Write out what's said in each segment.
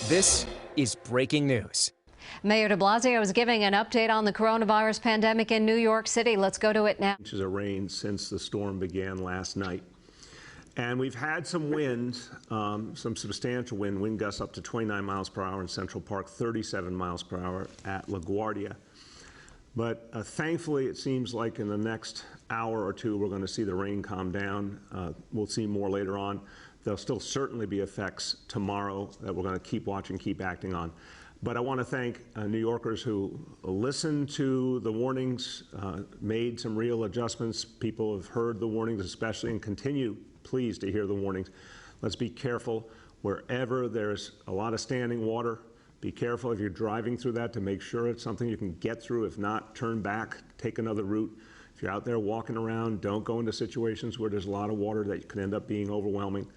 This is breaking news. Mayor de Blasio is giving an update on the coronavirus pandemic in New York City. Let's go to it now. Inches of rain since the storm began last night. And we've had some wind, some substantial wind gusts up to 29 miles per hour in Central Park, 37 miles per hour at LaGuardia. But thankfully, it seems like in the next hour or two, we're going to see the rain calm down. We'll see more later on. There'll still certainly be effects tomorrow that we're going to keep watching, keep acting on. But I want to thank New Yorkers who listened to the warnings, made some real adjustments. People have heard the warnings especially and continue, please, to hear the warnings. Let's be careful wherever there's a lot of standing water. Be careful if you're driving through that to make sure it's something you can get through. If not, turn back, take another route. If you're out there walking around, don't go into situations where there's a lot of water that could end up being overwhelming.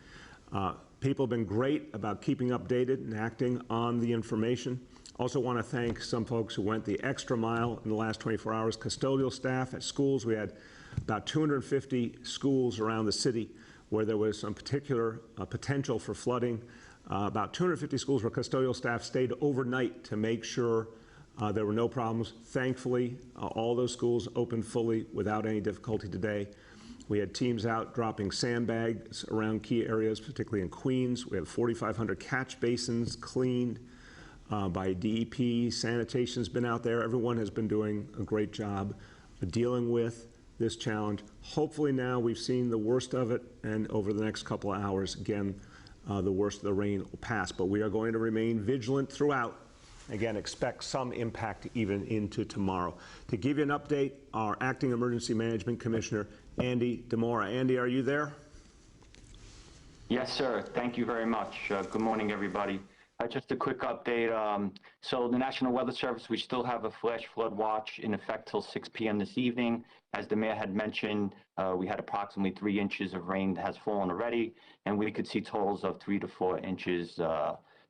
People have been great about keeping updated and acting on the information. Also want to thank some folks who went the extra mile in the last 24 hours. Custodial staff at schools. We had about 250 schools around the city where there was some particular potential for flooding. About 250 schools where custodial staff stayed overnight to make sure there were no problems. Thankfully, all those schools opened fully without any difficulty today. We had teams out dropping sandbags around key areas, particularly in Queens. We have 4,500 catch basins cleaned by DEP. Sanitation's been out there. Everyone has been doing a great job dealing with this challenge. Hopefully now we've seen the worst of it, and over the next couple of hours, again, the worst of the rain will pass. But we are going to remain vigilant throughout. Again, expect some impact even into tomorrow. To give you an update, our Acting Emergency Management Commissioner, Andy Demora. Andy, are you there? Yes, sir. Thank you very much. Good morning, everybody. Just a quick update. So the National Weather Service, we still have a flash flood watch in effect till 6 p.m. this evening. As the mayor had mentioned, we had approximately 3 inches of rain that has fallen already, and we could see totals of 3 to 4 inches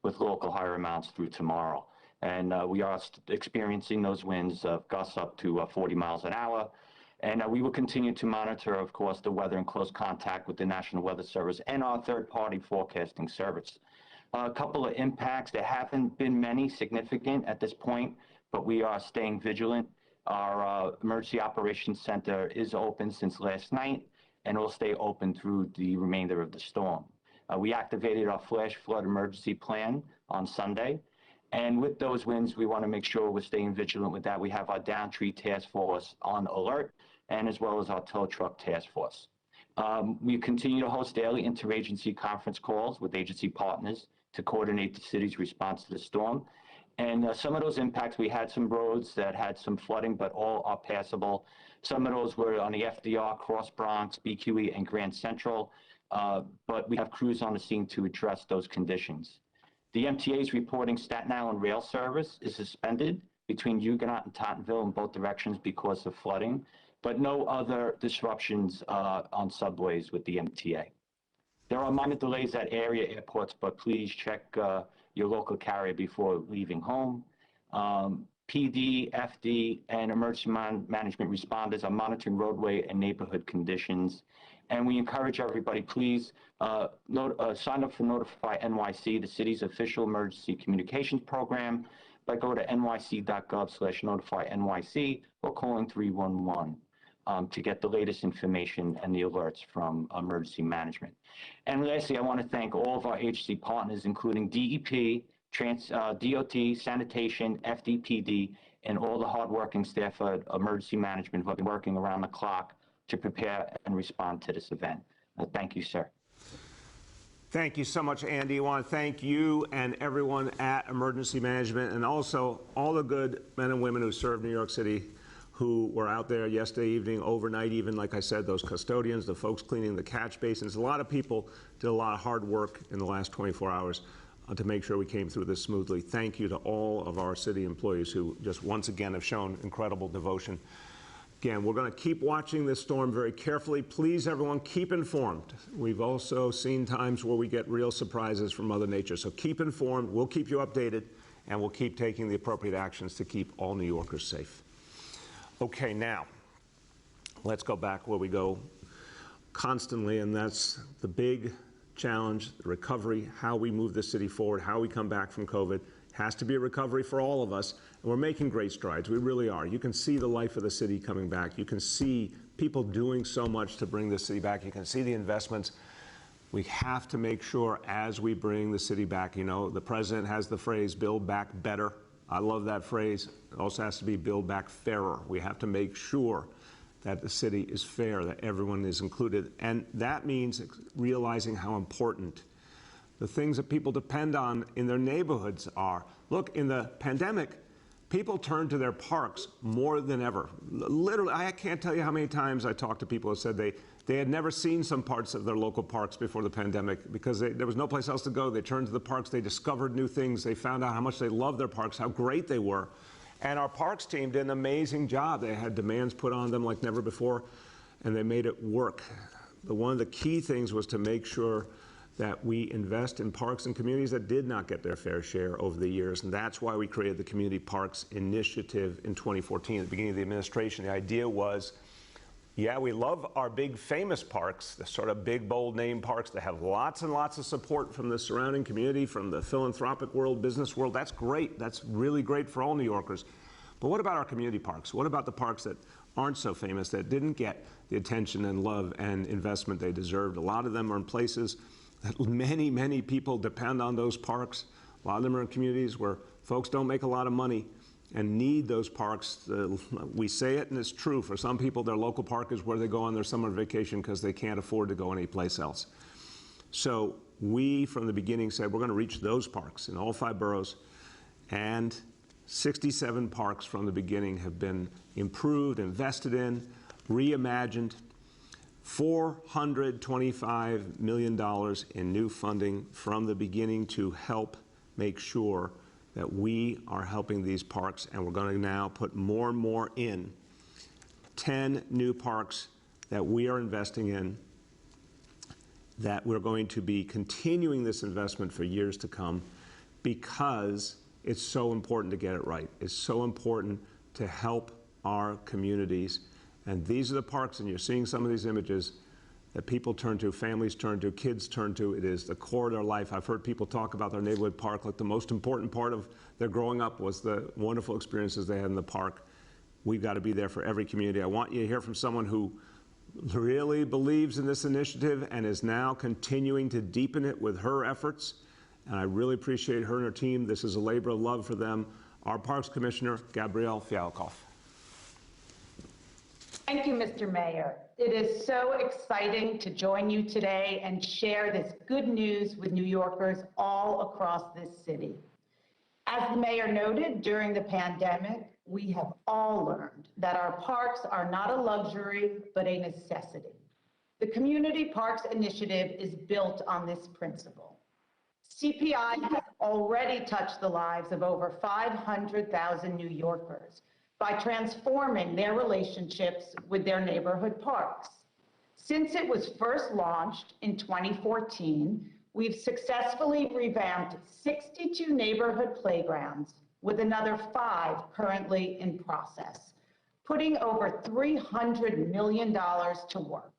with local higher amounts through tomorrow. And we are experiencing those winds gusts up to 40 miles an hour. And we will continue to monitor, of course, the weather in close contact with the National Weather Service and our third-party forecasting service. A couple of impacts. There haven't been many significant at this point, but we are staying vigilant. Our Emergency Operations Center is open since last night and will stay open through the remainder of the storm. We activated our flash flood emergency plan on Sunday. And with those winds, we want to make sure we're staying vigilant with that. We have our downtree task force on alert, and as well as our tow truck task force. We continue to host daily interagency conference calls with agency partners to coordinate the city's response to the storm. And some of those impacts, we had some roads that had some flooding, but all are passable. Some of those were on the FDR, Cross Bronx, BQE, and Grand Central, but we have crews on the scene to address those conditions. The MTA is reporting Staten Island rail service is suspended between Huguenot and Tottenville in both directions because of flooding, but no other disruptions on subways with the MTA. There are minor delays at area airports, but please check your local carrier before leaving home. PD, FD, and emergency management responders are monitoring roadway and neighborhood conditions. And we encourage everybody, please sign up for Notify NYC, the city's official emergency communications program, by go to nyc.gov/notify-NYC or calling 311 to get the latest information and the alerts from emergency management. And lastly, I want to thank all of our agency partners, including DEP, DOT, Sanitation, FDPD, and all the hardworking staff at emergency management who have been working around the clock to prepare and respond to this event. Thank you, sir. Thank you so much, Andy. I want to thank you and everyone at Emergency Management, and also all the good men and women who serve New York City who were out there yesterday evening, overnight even, like I said, those custodians, the folks cleaning the catch basins. A lot of people did a lot of hard work in the last 24 hours to make sure we came through this smoothly. Thank you to all of our city employees who just once again have shown incredible devotion. Again, we're going to keep watching this storm very carefully. Please, everyone, keep informed. We've also seen times where we get real surprises from Mother Nature. So keep informed. We'll keep you updated, and we'll keep taking the appropriate actions to keep all New Yorkers safe. Okay, now, let's go back where we go constantly, and that's the big challenge, the recovery, how we move the city forward, how we come back from COVID. Has to be a recovery for all of us, and we're making great strides. We really are. You can see the life of the city coming back. You can see people doing so much to bring the city back. You can see the investments. We have to make sure as we bring the city back, you know, the president has the phrase, build back better. I love that phrase. It also has to be build back fairer. We have to make sure that the city is fair, that everyone is included. And that means realizing how important the things that people depend on in their neighborhoods are. Look, in the pandemic, people turned to their parks more than ever. Literally, I can't tell you how many times I talked to people who said they had never seen some parts of their local parks before the pandemic because there was no place else to go. They turned to the parks, they discovered new things, they found out how much they loved their parks, how great they were. And our parks team did an amazing job. They had demands put on them like never before, and they made it work. But one of the key things was to make sure that we invest in parks and communities that did not get their fair share over the years. And that's why we created the Community Parks Initiative in 2014. At the beginning of the administration, the idea was, yeah, we love our big famous parks, the sort of big, bold name parks that have lots and lots of support from the surrounding community, from the philanthropic world, business world. That's great. That's really great for all New Yorkers. But what about our community parks? What about the parks that aren't so famous, that didn't get the attention and love and investment they deserved? A lot of them are in places that many, many people depend on those parks. A lot of them are in communities where folks don't make a lot of money and need those parks. We say it, and it's true. For some people, their local park is where they go on their summer vacation because they can't afford to go anyplace else. So we, from the beginning, said we're going to reach those parks in all 5 boroughs, and 67 parks from the beginning have been improved, invested in, reimagined. $425 million in new funding from the beginning to help make sure that we are helping these parks, and we're going to now put more and more in. 10 new parks that we are investing in, that we're going to be continuing this investment for years to come because it's so important to get it right. It's so important to help our communities. And these are the parks, and you're seeing some of these images that people turn to, families turn to, kids turn to. It is the core of their life. I've heard people talk about their neighborhood park like the most important part of their growing up was the wonderful experiences they had in the park. We've got to be there for every community. I want you to hear from someone who really believes in this initiative and is now continuing to deepen it with her efforts. And I really appreciate her and her team. This is a labor of love for them. Our Parks Commissioner, Gabrielle Fialkoff. Thank you, Mr. Mayor. It is so exciting to join you today and share this good news with New Yorkers all across this city. As the mayor noted, during the pandemic, we have all learned that our parks are not a luxury, but a necessity. The Community Parks Initiative is built on this principle. CPI has already touched the lives of over 500,000 New Yorkers by transforming their relationships with their neighborhood parks. Since it was first launched in 2014, we've successfully revamped 62 neighborhood playgrounds with another 5 currently in process, putting over $300 million to work.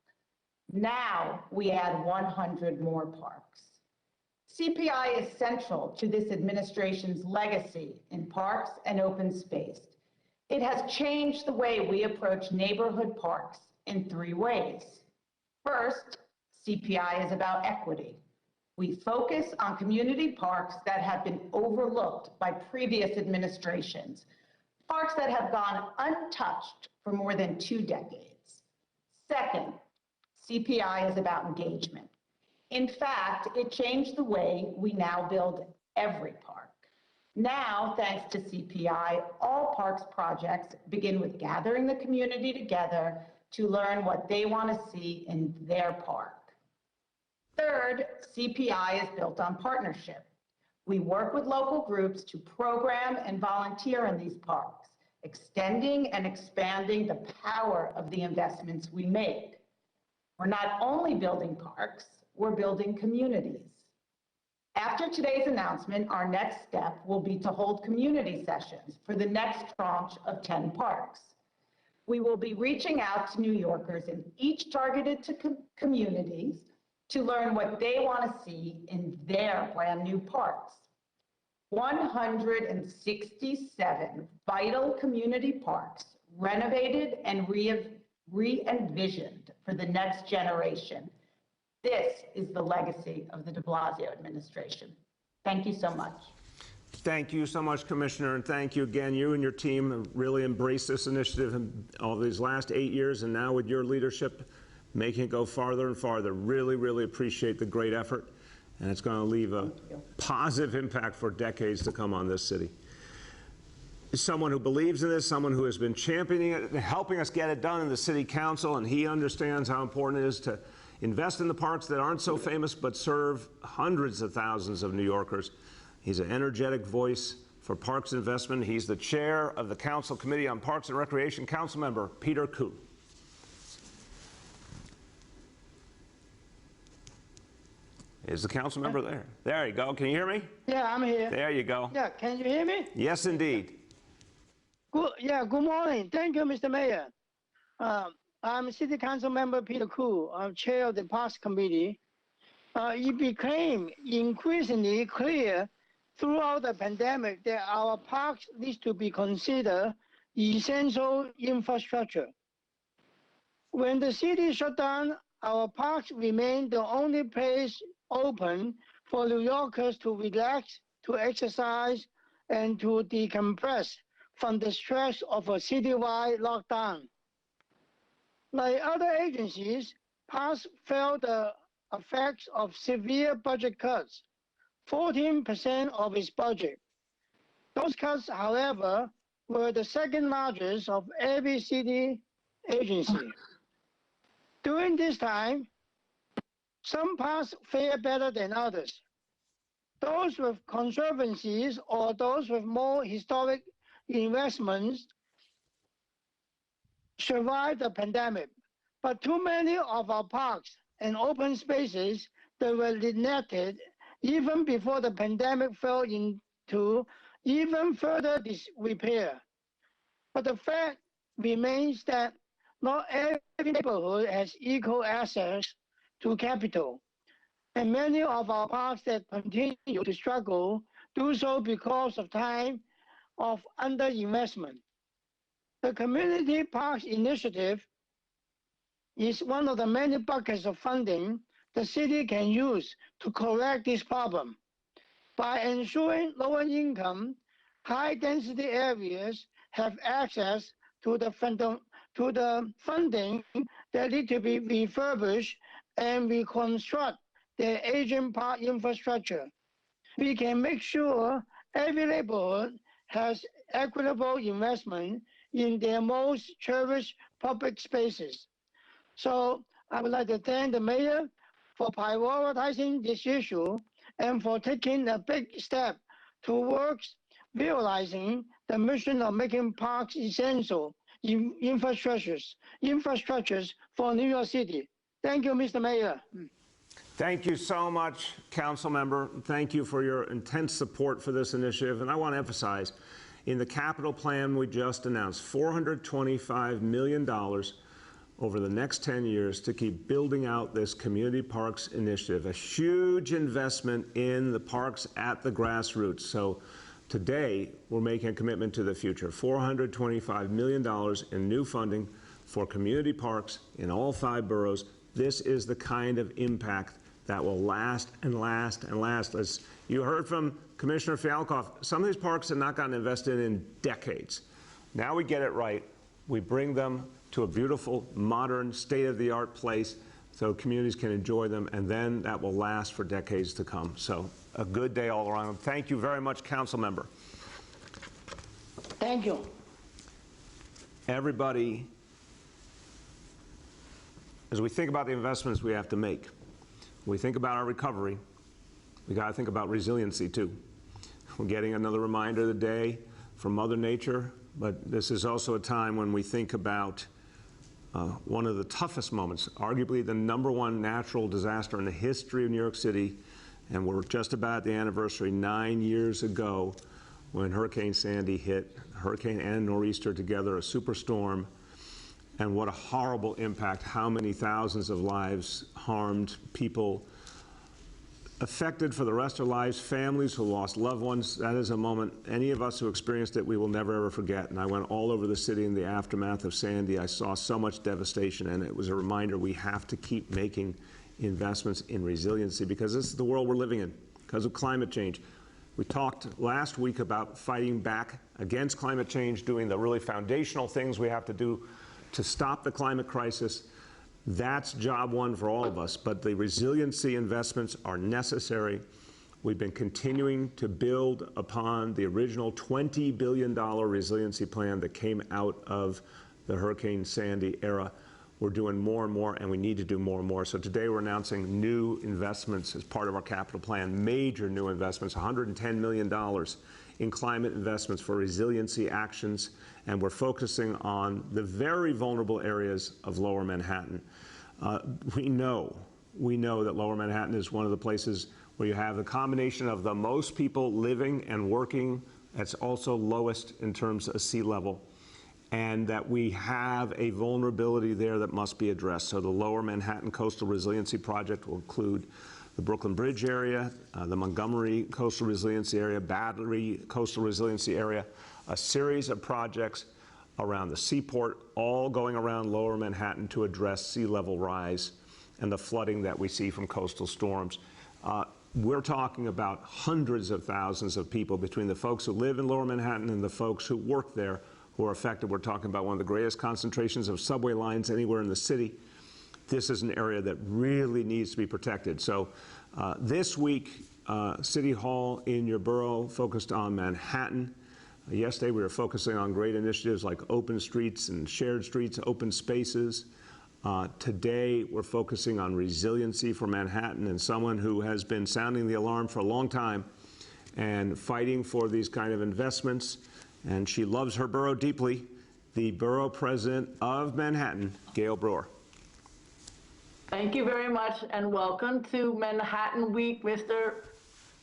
Now we add 100 more parks. CPI is central to this administration's legacy in parks and open space. It has changed the way we approach neighborhood parks in 3 ways. First, CPI is about equity. We focus on community parks that have been overlooked by previous administrations, parks that have gone untouched for more than 2 decades. Second, CPI is about engagement. In fact, it changed the way we now build every park. Now, thanks to CPI, all parks projects begin with gathering the community together to learn what they want to see in their park. Third, CPI is built on partnership. We work with local groups to program and volunteer in these parks, extending and expanding the power of the investments we make. We're not only building parks, we're building communities. After today's announcement, our next step will be to hold community sessions for the next tranche of 10 parks. We will be reaching out to New Yorkers in each targeted to communities to learn what they want to see in their brand new parks. 167 vital community parks renovated and re-envisioned for the next generation. This is the legacy of the de Blasio administration. Thank you so much. Thank you so much, Commissioner, and thank you again. You and your team have really embraced this initiative in all these last 8 years, and now with your leadership, making it go farther and farther. Really, really appreciate the great effort, and it's going to leave a positive impact for decades to come on this city. Someone who believes in this, someone who has been championing it, helping us get it done in the City Council, and he understands how important it is to invest in the parks that aren't so famous but serve hundreds of thousands of New Yorkers. He's an energetic voice for parks investment. He's the chair of the Council Committee on Parks and Recreation, Councilmember Peter Koo. Is the council member there? There you go. Can you hear me? Yeah, I'm here. There you go. Yeah, can you hear me? Yes, indeed. Good morning. Thank you, Mr. Mayor. I'm City Council Member Peter Koo. I'm chair of the Parks Committee. It became increasingly clear throughout the pandemic that our parks need to be considered essential infrastructure. When the city shut down, our parks remained the only place open for New Yorkers to relax, to exercise, and to decompress from the stress of a citywide lockdown. Like other agencies, parks felt the effects of severe budget cuts, 14% of its budget. Those cuts, however, were the second largest of every city agency. During this time, some parks fare better than others. Those with conservancies or those with more historic investments survived the pandemic, but too many of our parks and open spaces that were neglected even before the pandemic fell into even further disrepair. But the fact remains that not every neighborhood has equal access to capital, and many of our parks that continue to struggle do so because of time of underinvestment. The Community Parks Initiative is one of the many buckets of funding the city can use to correct this problem by ensuring lower income, high density areas have access to the funding that need to be refurbished and reconstruct their aging park infrastructure. We can make sure every neighborhood has equitable investment in their most cherished public spaces. So I would like to thank the mayor for prioritizing this issue and for taking a big step towards realizing the mission of making parks essential infrastructures for New York City. Thank you, Mr. Mayor. Thank you so much, Council Member. Thank you for your intense support for this initiative. And I want to emphasize, in the capital plan we just announced, $425 million over the next 10 years to keep building out this community parks initiative, a huge investment in the parks at the grassroots. So today, we're making a commitment to the future, $425 million in new funding for community parks in all 5 boroughs. This is the kind of impact that will last and last and last. As you heard from Commissioner Fialkoff, some of these parks have not gotten invested in decades. Now we get it right. We bring them to a beautiful, modern, state-of-the-art place so communities can enjoy them, and then that will last for decades to come. So a good day all around. Thank you very much, Council Member. Thank you. Everybody, as we think about the investments we have to make, we think about our recovery, we got to think about resiliency too. We're getting another reminder today from Mother Nature, but this is also a time when we think about one of the toughest moments, arguably the #1 natural disaster in the history of New York City, and we're just about at the anniversary 9 years ago when Hurricane Sandy hit, hurricane and nor'easter together, a superstorm, and what a horrible impact, how many thousands of lives harmed, people affected for the rest of their lives, families who lost loved ones. That is a moment, any of us who experienced it, we will never ever forget. And I went all over the city in the aftermath of Sandy. I saw so much devastation, and it was a reminder we have to keep making investments in resiliency because this is the world we're living in because of climate change. We talked last week about fighting back against climate change, doing the really foundational things we have to do to stop the climate crisis. That's job one for all of us, but the resiliency investments are necessary. We've been continuing to build upon the original $20 billion resiliency plan that came out of the Hurricane Sandy era. We're doing more and more, and we need to do more and more. So today we're announcing new investments as part of our capital plan, major new investments, $110 million in climate investments for resiliency actions, and we're focusing on the very vulnerable areas of Lower Manhattan. We know that Lower Manhattan is one of the places where you have the combination of the most people living and working. That's also lowest in terms of sea level, and that we have a vulnerability there that must be addressed. So the Lower Manhattan Coastal Resiliency Project will include the Brooklyn Bridge area, the Montgomery Coastal Resiliency Area, Battery Coastal Resiliency Area, a series of projects around the seaport, all going around Lower Manhattan to address sea level rise and the flooding that we see from coastal storms. We're talking about hundreds of thousands of people between the folks who live in Lower Manhattan and the folks who work there who are affected. We're talking about one of the greatest concentrations of subway lines anywhere in the city. This is an area that really needs to be protected. So this week, City Hall in your borough focused on Manhattan. Yesterday, we were focusing on great initiatives like open streets and shared streets, open spaces. Today, we're focusing on resiliency for Manhattan, and someone who has been sounding the alarm for a long time and fighting for these kind of investments, and she loves her borough deeply, the borough president of Manhattan, Gail Brewer. Thank you very much, and welcome to Manhattan Week, Mr.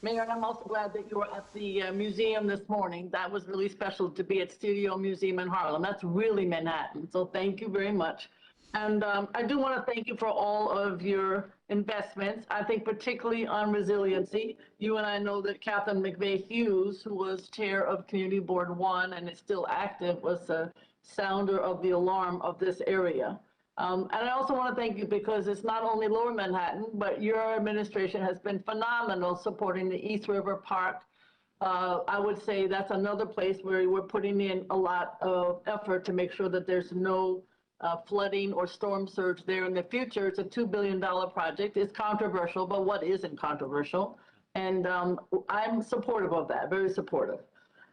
Mayor. And I'm also glad that you were at the museum this morning. That was really special to be at Studio Museum in Harlem. That's really Manhattan, so thank you very much. And I do want to thank you for all of your investments. I think particularly on resiliency. You and I know that Catherine McVeigh Hughes, who was chair of Community Board 1 and is still active, was the sounder of the alarm of this area. And I also want to thank you because it's not only Lower Manhattan, but your administration has been phenomenal supporting the East River Park. I would say that's another place where we're putting in a lot of effort to make sure that there's no flooding or storm surge there in the future. It's a $2 billion project. It's controversial, but what isn't controversial? And I'm supportive of that, very supportive.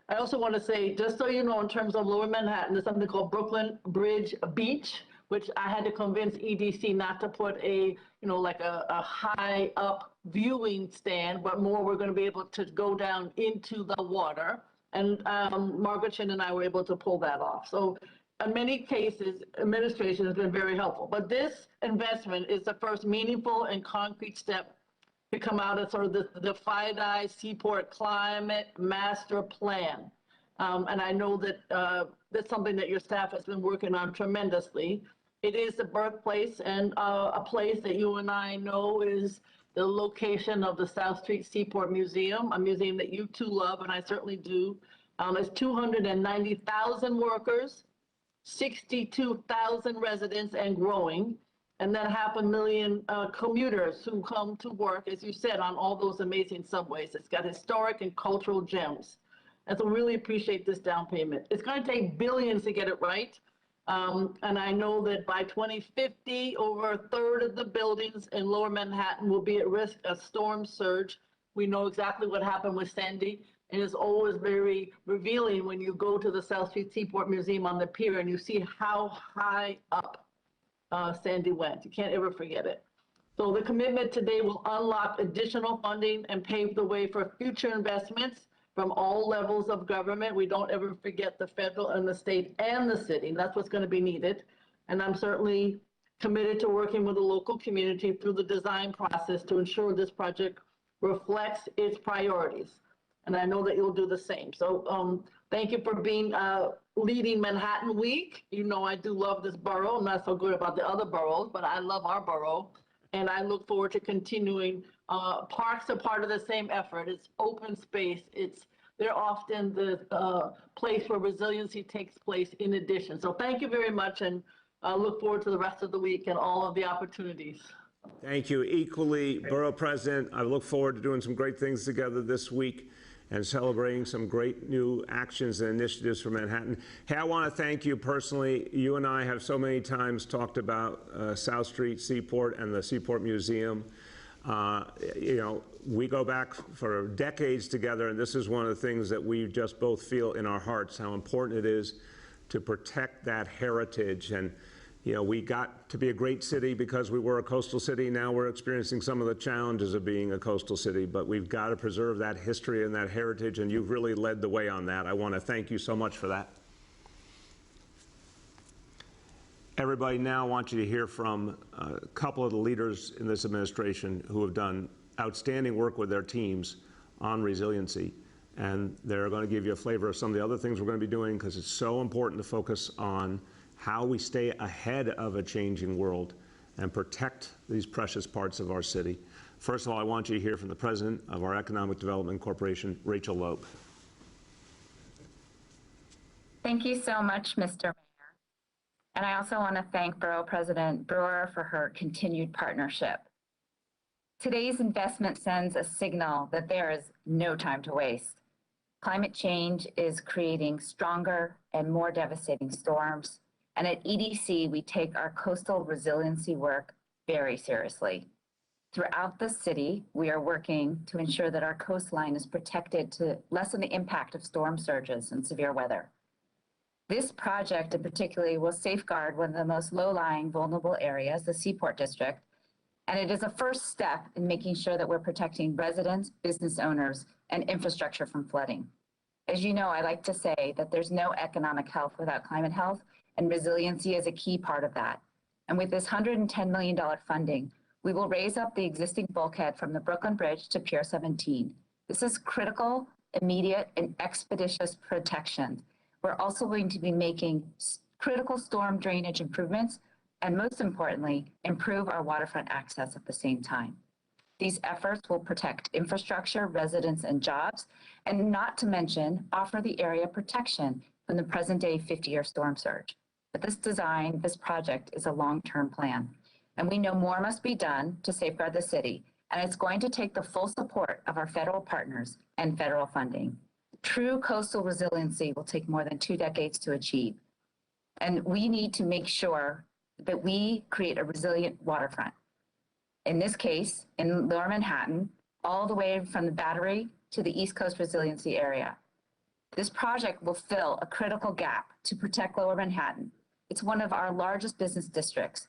I also want to say, just so you know, in terms of Lower Manhattan, there's something called Brooklyn Bridge Beach, which I had to convince EDC not to put a, like a high up viewing stand, but more we're going to be able to go down into the water. And Margaret Chin and I were able to pull that off. So in many cases, administration has been very helpful. But this investment is the first meaningful and concrete step to come out of sort of the FIDI Seaport Climate Master Plan. And I know that that's something that your staff has been working on tremendously. It is the birthplace and a place that you and I know is the location of the South Street Seaport Museum, a museum that you too love, and I certainly do. It's 290,000 workers, 62,000 residents and growing, and then 500,000 commuters who come to work, as you said, on all those amazing subways. It's got historic and cultural gems. And so really appreciate this down payment. It's going to take billions to get it right. And I know that by 2050, over a third of the buildings in Lower Manhattan will be at risk of storm surge. We know exactly what happened with Sandy, and it's always very revealing when you go to the South Street Seaport Museum on the pier and you see how high up Sandy went. You can't ever forget it. So the commitment today will unlock additional funding and pave the way for future investments from all levels of government. We don't ever forget the federal and the state and the city. That's what's going to be needed. And I'm certainly committed to working with the local community through the design process to ensure this project reflects its priorities. and I know that you'll do the same. So thank you for being leading Manhattan Week. You know I do love this borough. I'm not so good about the other boroughs, but I love our borough, and I look forward to continuing. Parks are part of the same effort. It's open space. They're often the place where resiliency takes place in addition. So thank you very much, and I look forward to the rest of the week and all of the opportunities. Thank you. Equally, Borough President, I look forward to doing some great things together this week and celebrating some great new actions and initiatives for Manhattan. Hey, I want to thank you personally. You and I have so many times talked about South Street Seaport and the Seaport Museum. You know, we go back for decades together, and this is one of the things that we just both feel in our hearts, how important it is to protect that heritage. And you know, we got to be a great city because we were a coastal city. Now we're experiencing some of the challenges of being a coastal city, but we've got to preserve that history and that heritage, and you've really led the way on that. I want to thank you so much for that. Everybody, now I want you to hear from a couple of the leaders in this administration who have done outstanding work with their teams on resiliency, and they're going to give you a flavor of some of the other things we're going to be doing, because it's so important to focus on how we stay ahead of a changing world and protect these precious parts of our city. First of all, I want you to hear from the president of our Economic Development Corporation, Rachel Loeb. Thank you so much, Mr. Mayor. And I also want to thank Borough President Brewer for her continued partnership. Today's investment sends a signal that there is no time to waste. Climate change is creating stronger and more devastating storms. And at EDC, we take our coastal resiliency work very seriously. Throughout the city, we are working to ensure that our coastline is protected to lessen the impact of storm surges and severe weather. This project in particular will safeguard one of the most low-lying vulnerable areas, the Seaport District, and it is a first step in making sure that we're protecting residents, business owners, and infrastructure from flooding. As you know, I like to say that there's no economic health without climate health, and resiliency is a key part of that. And with this $110 million funding, we will raise up the existing bulkhead from the Brooklyn Bridge to Pier 17. This is critical, immediate, and expeditious protection. We're also going to be making critical storm drainage improvements, and most importantly, improve our waterfront access at the same time. These efforts will protect infrastructure, residents, and jobs, and not to mention offer the area protection from the present-day 50-year storm surge. But this project is a long-term plan, and we know more must be done to safeguard the city, and it's going to take the full support of our federal partners and federal funding. True coastal resiliency will take more than 2 decades to achieve, and we need to make sure that we create a resilient waterfront. In this case, in Lower Manhattan, all the way from the Battery to the East Coast Resiliency Area. This project will fill a critical gap to protect Lower Manhattan. It's one of our largest business districts.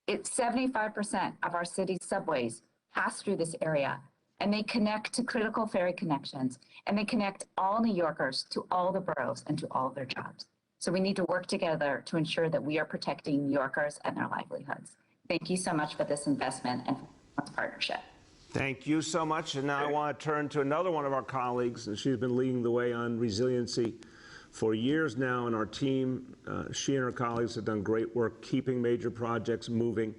It's 75% of our city's subways pass through this area, and they connect to critical ferry connections, and they connect all New Yorkers to all the boroughs and to all of their jobs. So we need to work together to ensure that we are protecting New Yorkers and their livelihoods. Thank you so much for this investment and for this partnership. Thank you so much. And now I want to turn to another one of our colleagues, and she's been leading the way on resiliency for years now. And our team, she and her colleagues have done great work keeping major projects moving.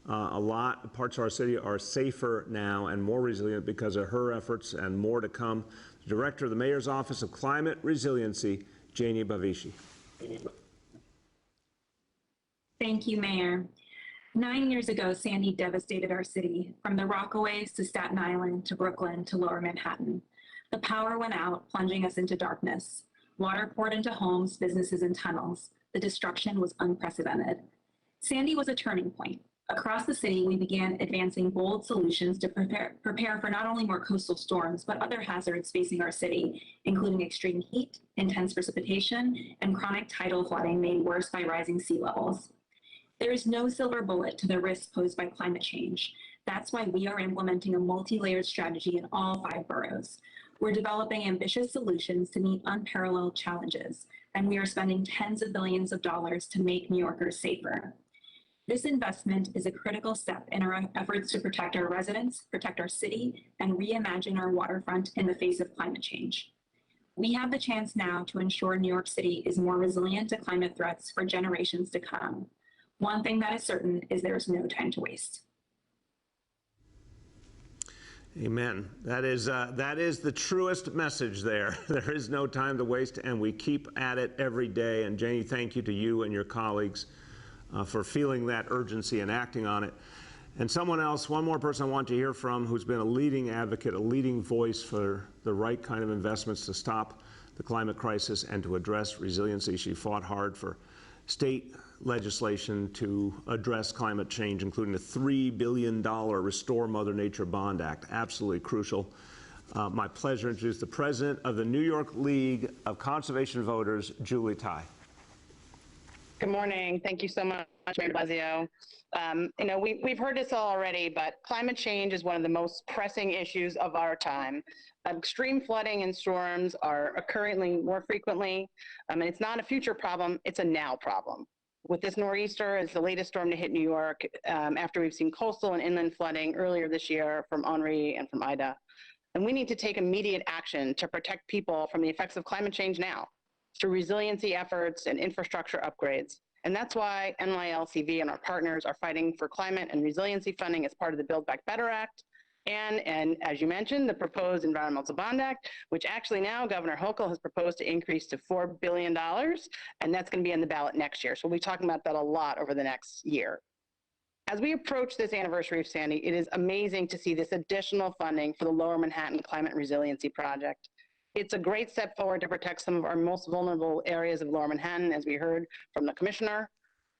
A lot of parts of our city are safer now and more resilient because of her efforts, and more to come. The Director of the Mayor's Office of Climate Resiliency, Janie Bavishi. Thank you, Mayor. 9 years ago, Sandy devastated our city, from the Rockaways to Staten Island to Brooklyn to Lower Manhattan. The power went out, plunging us into darkness. Water poured into homes, businesses, and tunnels. The destruction was unprecedented. Sandy was a turning point. Across the city, we began advancing bold solutions to prepare for not only more coastal storms, but other hazards facing our city, including extreme heat, intense precipitation, and chronic tidal flooding made worse by rising sea levels. There is no silver bullet to the risks posed by climate change. That's why we are implementing a multi-layered strategy in all 5 boroughs. We're developing ambitious solutions to meet unparalleled challenges, and we are spending tens of billions of dollars to make New Yorkers safer. This investment is a critical step in our efforts to protect our residents, protect our city, and reimagine our waterfront in the face of climate change. We have the chance now to ensure New York City is more resilient to climate threats for generations to come. One thing that is certain is there is no time to waste. Amen. That is the truest message there. There is no time to waste, and we keep at it every day. And Janie, thank you to you and your colleagues for feeling that urgency and acting on it. And someone else, one more person I want to hear from who's been a leading advocate, a leading voice for the right kind of investments to stop the climate crisis and to address resiliency. She fought hard for state legislation to address climate change, including a $3 billion Restore Mother Nature Bond Act, absolutely crucial. My pleasure to introduce the president of the New York League of Conservation Voters, Julie Tai. Good morning. Thank you so much, Mayor de Blasio. We've heard this all already, but climate change is one of the most pressing issues of our time. Extreme flooding and storms are occurring more frequently, and it's not a future problem, it's a now problem. With this nor'easter as the latest storm to hit New York, after we've seen coastal and inland flooding earlier this year from Henri and from Ida. And we need to take immediate action to protect people from the effects of climate change now, through resiliency efforts and infrastructure upgrades. And that's why NYLCV and our partners are fighting for climate and resiliency funding as part of the Build Back Better Act. And as you mentioned, the proposed Environmental Bond Act, which actually now Governor Hochul has proposed to increase to $4 billion, and that's going to be on the ballot next year. So we'll be talking about that a lot over the next year. As we approach this anniversary of Sandy, it is amazing to see this additional funding for the Lower Manhattan Climate Resiliency Project. It's a great step forward to protect some of our most vulnerable areas of Lower Manhattan, as we heard from the commissioner.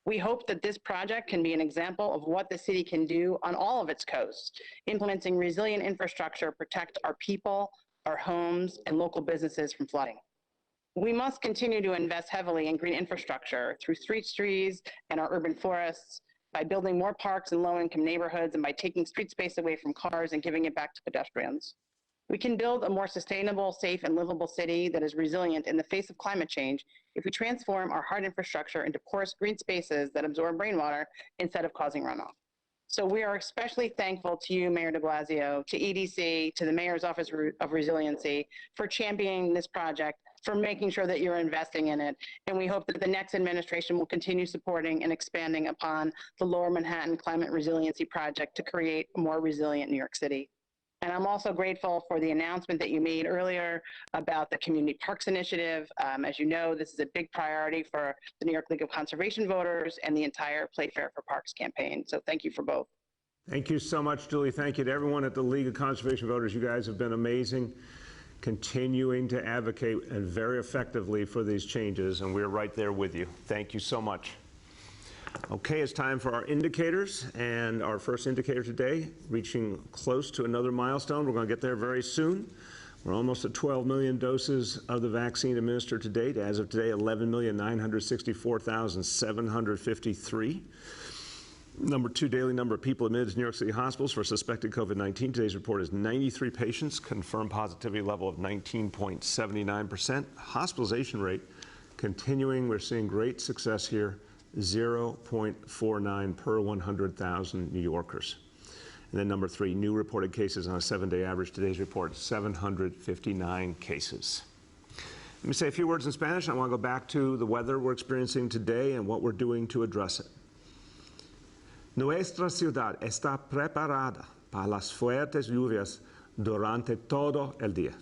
We hope that this project can be an example of what the city can do on all of its coasts, implementing resilient infrastructure, protect our people, our homes, and local businesses from flooding. We must continue to invest heavily in green infrastructure through street trees and our urban forests, by building more parks in low-income neighborhoods, and by taking street space away from cars and giving it back to pedestrians. We can build a more sustainable, safe, and livable city that is resilient in the face of climate change if we transform our hard infrastructure into porous green spaces that absorb rainwater instead of causing runoff. So we are especially thankful to you, Mayor de Blasio, to EDC, to the Mayor's Office of Resiliency for championing this project, for making sure that you're investing in it. And we hope that the next administration will continue supporting and expanding upon the Lower Manhattan Climate Resiliency Project to create a more resilient New York City. And I'm also grateful for the announcement that you made earlier about the Community Parks Initiative. As you know, this is a big priority for the New York League of Conservation Voters and the entire Play Fair for Parks campaign. So thank you for both. Thank you so much, Julie. Thank you to everyone at the League of Conservation Voters. You guys have been amazing, continuing to advocate and very effectively for these changes, and we're right there with you. Thank you so much. Okay, it's time for our indicators, and our first indicator today, reaching close to another milestone. We're going to get there very soon. We're almost at 12 million doses of the vaccine administered to date. As of today, 11,964,753. Number two, daily number of people admitted to New York City hospitals for suspected COVID-19. Today's report is 93 patients, confirmed positivity level of 19.79%. Hospitalization rate continuing. We're seeing great success here. 0.49 per 100,000 New Yorkers. And then number three, new reported cases on a 7-day average. Today's report, 759 cases. Let me say a few words in Spanish. I want to go back to the weather we're experiencing today and what we're doing to address it. Nuestra ciudad está preparada para las fuertes lluvias durante todo el día.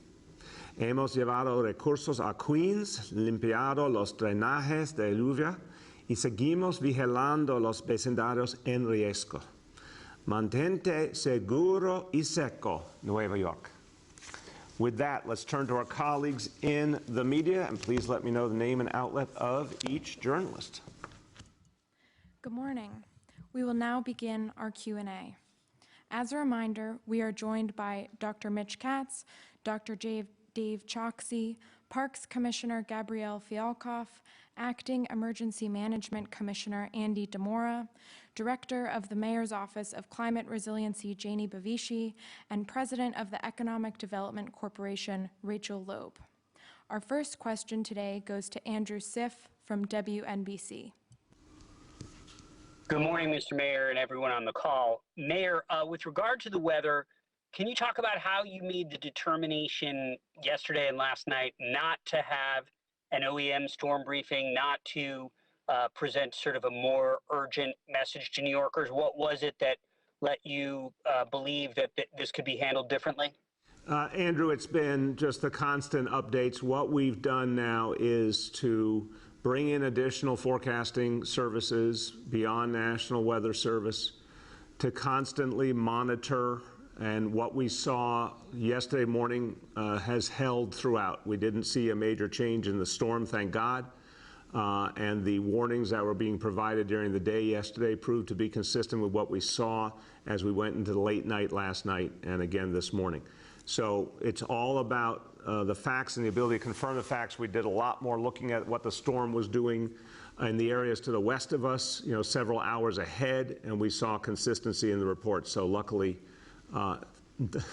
Hemos llevado recursos a Queens, limpiado los drenajes de lluvia, y seguimos vigilando los vecindarios en riesgo. Mantente seguro y seco, Nueva York. With that, let's turn to our colleagues in the media, and please let me know the name and outlet of each journalist. Good morning. We will now begin our Q&A. As a reminder, we are joined by Dr. Mitch Katz, Dr. Dave Choksi, Parks Commissioner Gabrielle Fialkoff, Acting Emergency Management Commissioner Andy Demora, Director of the Mayor's Office of Climate Resiliency Janie Bavishi, and President of the Economic Development Corporation Rachel Loeb. Our first question today goes to Andrew Siff from WNBC. Good morning, Mr. Mayor and everyone on the call. Mayor, with regard to the weather, can you talk about how you made the determination yesterday and last night not to have an OEM storm briefing, not to present sort of a more urgent message to New Yorkers? What was it that let you believe that this could be handled differently? Andrew, it's been just the constant updates. What we've done now is to bring in additional forecasting services beyond National Weather Service to constantly monitor, and what we saw yesterday morning has held throughout. We didn't see a major change in the storm, thank God, and the warnings that were being provided during the day yesterday proved to be consistent with what we saw as we went into the late night last night and again this morning. So it's all about the facts and the ability to confirm the facts. We did a lot more looking at what the storm was doing in the areas to the west of us, several hours ahead, and we saw consistency in the report. So luckily,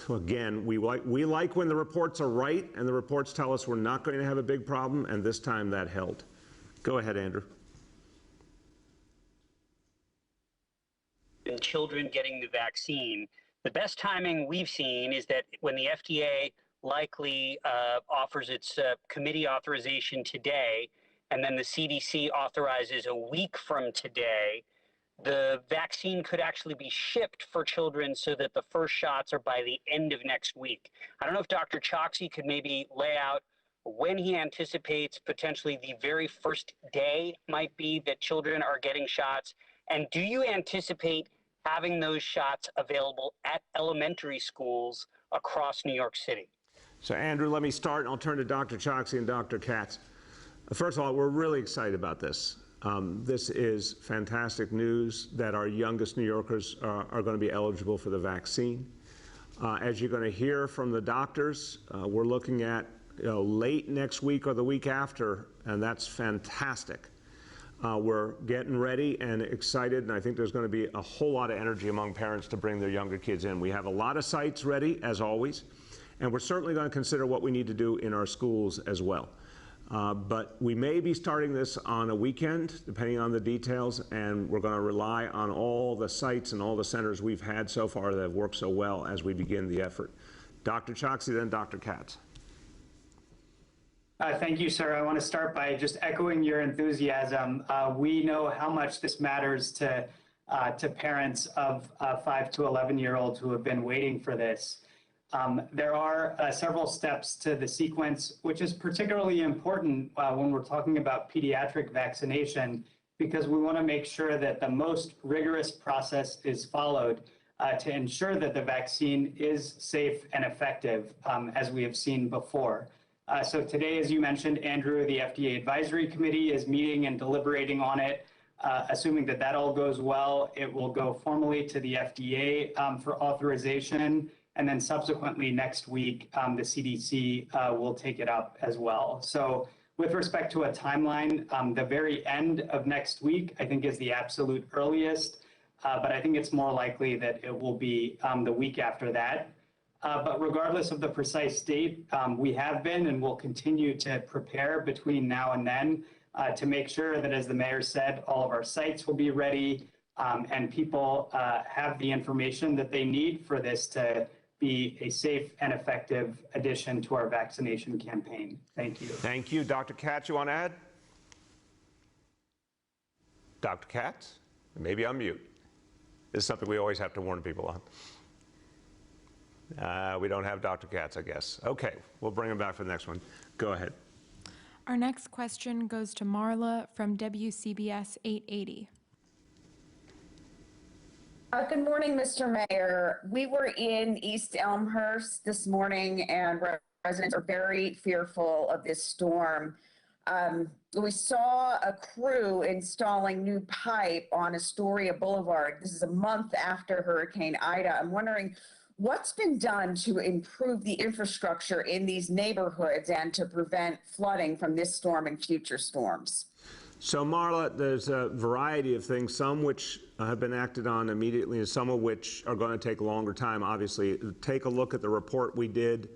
again, we like when the reports are right and the reports tell us we're not going to have a big problem, and this time that held. Go ahead, Andrew. And children getting the vaccine. The best timing we've seen is that when the FDA likely offers its committee authorization today, and then the CDC authorizes a week from today, the vaccine could actually be shipped for children so that the first shots are by the end of next week. I don't know if Dr. Choksi could maybe lay out when he anticipates potentially the very first day might be that children are getting shots, and do you anticipate having those shots available at elementary schools across New York City? So Andrew, let me start, and I'll turn to Dr. Choksi and Dr. Katz. First of all, we're really excited about this. This is fantastic news that our youngest New Yorkers are going to be eligible for the vaccine. As you're going to hear from the doctors, we're looking at late next week or the week after, and that's fantastic. We're getting ready and excited, and I think there's going to be a whole lot of energy among parents to bring their younger kids in. We have a lot of sites ready, as always, and we're certainly going to consider what we need to do in our schools as well. But we may be starting this on a weekend, depending on the details, and we're going to rely on all the sites and all the centers we've had so far that have worked so well as we begin the effort. Dr. Choksi, then Dr. Katz. Thank you, sir. I want to start by just echoing your enthusiasm. We know how much this matters to parents of 5 to 11-year-olds who have been waiting for this. There are several steps to the sequence, which is particularly important when we're talking about pediatric vaccination, because we want to make sure that the most rigorous process is followed to ensure that the vaccine is safe and effective, as we have seen before. So today, as you mentioned, Andrew, the FDA Advisory Committee is meeting and deliberating on it. Assuming that that all goes well, it will go formally to the FDA for authorization. And then subsequently next week, the CDC will take it up as well. So with respect to a timeline, the very end of next week, I think is the absolute earliest. But I think it's more likely that it will be the week after that. But regardless of the precise date, we have been and will continue to prepare between now and then to make sure that, as the mayor said, all of our sites will be ready and people have the information that they need for this to be a safe and effective addition to our vaccination campaign. Thank you. Thank you. Dr. Katz, you want to add? Dr. Katz? Maybe unmute. This is something we always have to warn people on. We don't have Dr. Katz, I guess. Okay, we'll bring him back for the next one. Go ahead. Our next question goes to Marla from WCBS 880. Good morning, Mr. Mayor. We were in East Elmhurst this morning, and residents are very fearful of this storm. We saw a crew installing new pipe on Astoria Boulevard. This is a month after Hurricane Ida. I'm wondering, what's been done to improve the infrastructure in these neighborhoods and to prevent flooding from this storm and future storms? So Marla, there's a variety of things, some which have been acted on immediately and some of which are going to take a longer time, obviously. Take a look at the report we did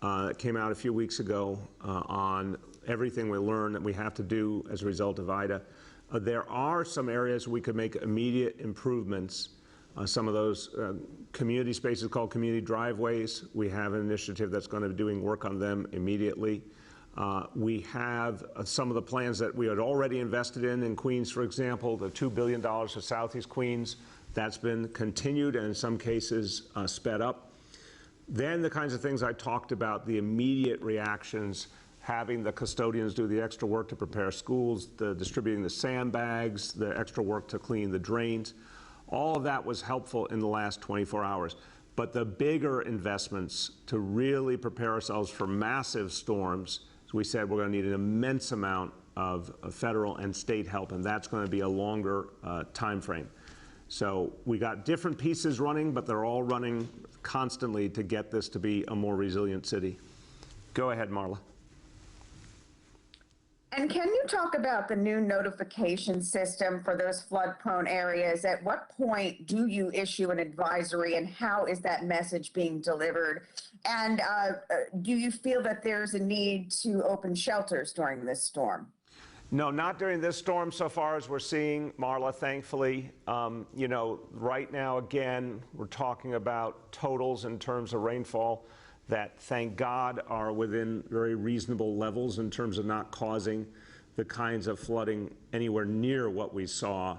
that came out a few weeks ago on everything we learned that we have to do as a result of Ida. There are some areas we could make immediate improvements. Some of those community spaces called community driveways, we have an initiative that's going to be doing work on them immediately. We have some of the plans that we had already invested in Queens, for example, the $2 billion for Southeast Queens. That's been continued and in some cases sped up. Then the kinds of things I talked about, the immediate reactions, having the custodians do the extra work to prepare schools, the distributing the sandbags, the extra work to clean the drains. All of that was helpful in the last 24 hours. But the bigger investments to really prepare ourselves for massive storms, as we said, we're going to need an immense amount of federal and state help, and that's going to be a longer time frame. So we got different pieces running, but they're all running constantly to get this to be a more resilient city. Go ahead, Marla. And can you talk about the new notification system for those flood-prone areas? At what point do you issue an advisory, and how is that message being delivered? And do you feel that there's a need to open shelters during this storm? No, not during this storm so far as we're seeing, Marla, thankfully. You know, right now, again, we're talking about totals in terms of rainfall that, thank God, are within very reasonable levels in terms of not causing the kinds of flooding anywhere near what we saw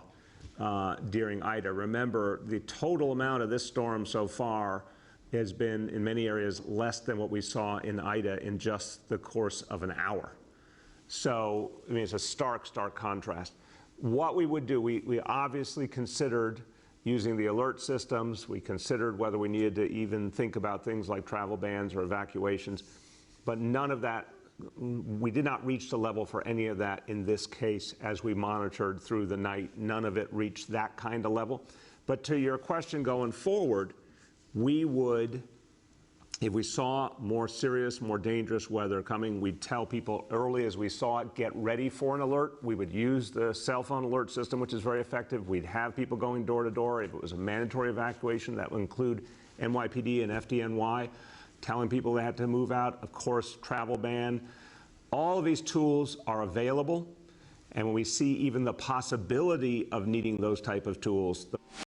during Ida. Remember, the total amount of this storm so far has been, in many areas, less than what we saw in Ida in just the course of an hour. So, I mean, it's a stark, stark contrast. What we would do, we obviously considered using the alert systems. We considered whether we needed to even think about things like travel bans or evacuations, but none of that, we did not reach the level for any of that in this case as we monitored through the night. None of it reached that kind of level. But to your question going forward, we would, if we saw more serious, more dangerous weather coming, we'd tell people early as we saw it, get ready for an alert. We would use the cell phone alert system, which is very effective. We'd have people going door to door. If it was a mandatory evacuation, that would include NYPD and FDNY, telling people they had to move out. Of course, travel ban. All of these tools are available. And when we see even the possibility of needing those type of tools,